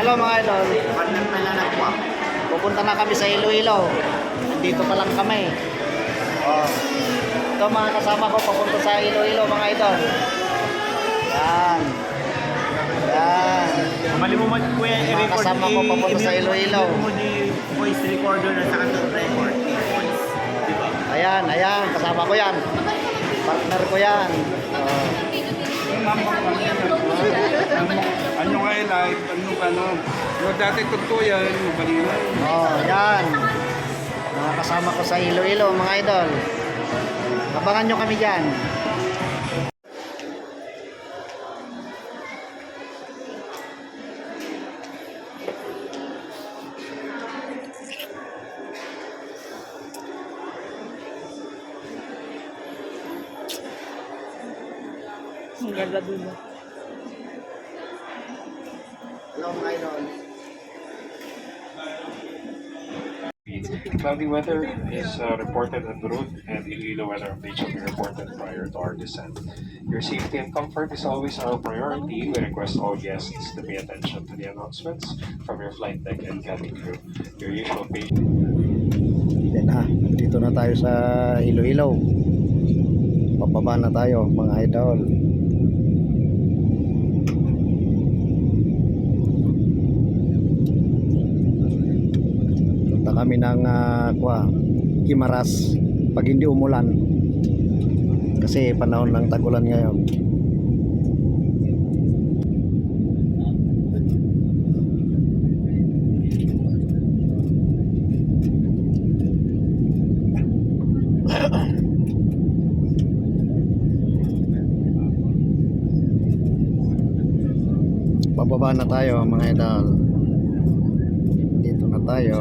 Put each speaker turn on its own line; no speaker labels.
Hello mga idol.
Partner pala na po.
Pupunta na kami sa Iloilo. Nandito pa lang kami. Oh. Ito mga kasama ko papunta sa Iloilo mga idol. Yan. Yan.
Mali mo man kuya
Mga
i-record.
kasama ko papunta sa Iloilo.
mo di voice recorder na sa kanto record. Voice. Diba?
Ayan, ayan. Kasama ko yan. Partner ko yan. Oh.
Ano nga live, yung dati tutuyan, balina.
Oh, yan. Mga kasama ko sa Iloilo mga idol. Abangan nyo kami dyan.
Ang ganda dun.
Hello mga idol.
Cloudy weather is reported en route, and Iloilo weather updates will be reported prior to our descent. Your safety and comfort is always our priority. We request all guests to pay attention to the announcements from your flight deck and cabin crew. Your usual patient.
Yan na, dito na tayo sa Iloilo. Pababa na tayo mga idol. Punta kami ng Kimaras pag hindi umulan. Kasi panahon ng tagulan ngayon. Pababa na tayo mga idol. Dito na tayo.